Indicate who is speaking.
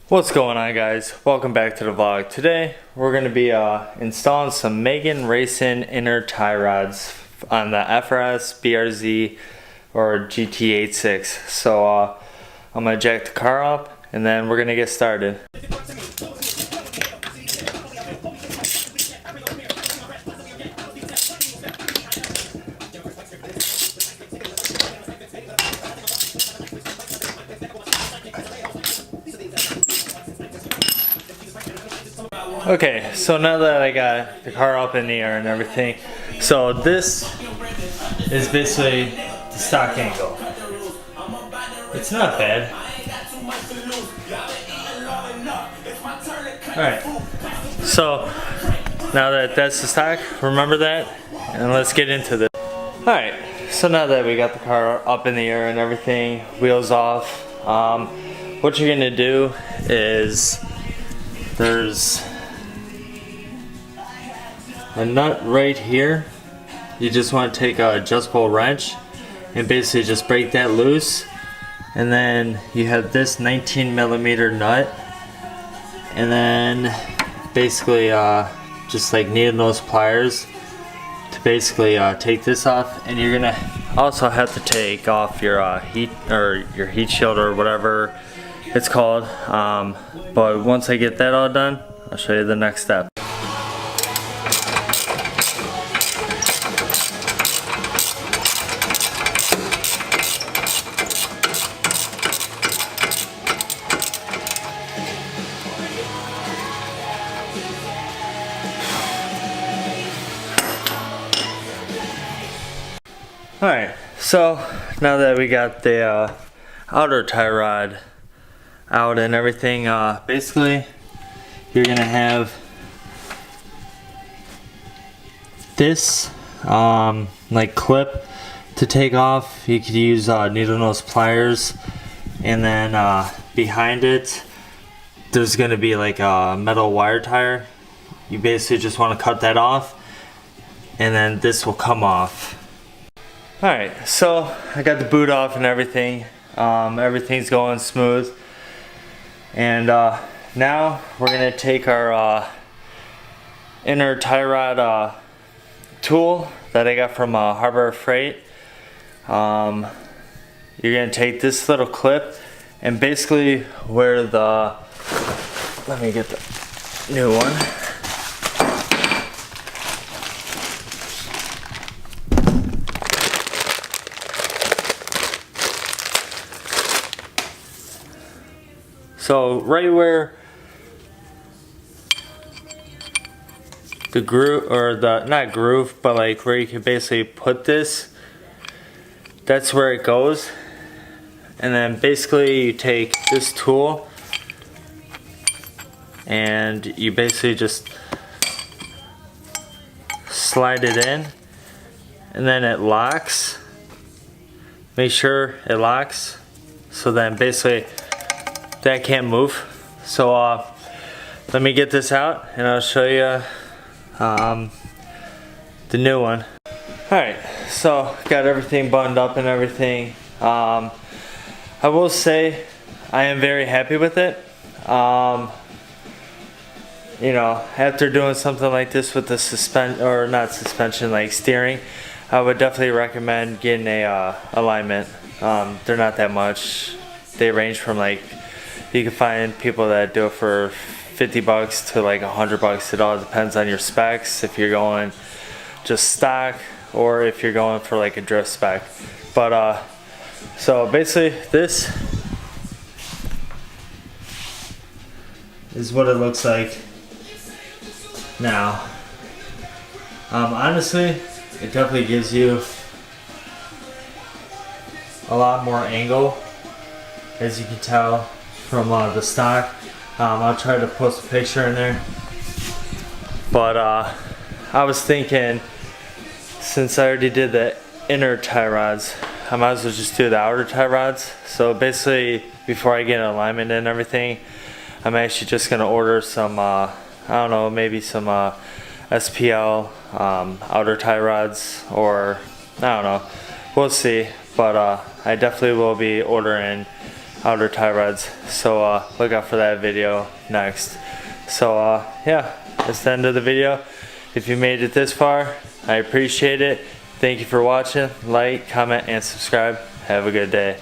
Speaker 1: What's going on, guys? Welcome back to the vlog. Today we're going to be installing some Megan Racing inner tie rods on the FRS, BRZ, or GT86. So I'm going to jack the car up and then we're going to get started. Okay, so now that I got the car up in the air and everything, so this is basically the stock angle. It's not bad. Alright, so now that that's the stock, remember that, and let's get into this. Alright, so now that we got the car up in the air and everything, wheels off, what you're going to do is there's a nut right here. You just want to take a adjustable wrench and basically just break that loose, and then you have this 19mm nut, and then basically just like needle nose pliers to basically take this off. And you're gonna also have to take off your heat shield or whatever it's called, but once I get that all done, I'll show you the next step. Alright, so now that we got the outer tie rod out and everything, basically you're gonna have this like clip to take off. You could use needle nose pliers, and then behind it there's gonna be like a metal wire tire. You basically just want to cut that off, and then this will come off. Alright, so I got the boot off and everything. Everything's going smooth. And now we're going to take our inner tie rod tool that I got from Harbor Freight. You're going to take this little clip and basically where the... Let me get the new one. So right where the groove, or the, not groove, but like where you can basically put this, that's where it goes. And then basically you take this tool and you basically just slide it in, and then it locks. Make sure it locks, so then basically that can't move. So let me get this out and I'll show you the new one. Alright, so got everything buttoned up and everything. I will say I am very happy with it. You know, after doing something like this with the like steering, I would definitely recommend getting a alignment. They're not that much. They range from like, you can find people that do it for $50 to like $100. It all depends on your specs, if you're going just stock or if you're going for like a drift spec. But so basically this is what it looks like now. Honestly, it definitely gives you a lot more angle, as you can tell from the stock. I'll try to post a picture in there, but I was thinking, since I already did the inner tie rods, I might as well just do the outer tie rods. So basically, before I get an alignment and everything, I'm actually just gonna order some I don't know, maybe some SPL outer tie rods, or I don't know, we'll see. But I definitely will be ordering outer tie rods. So look out for that video next. So yeah, that's the end of the video. If you made it this far, I appreciate it. Thank you for watching. Like, comment, and subscribe. Have a good day.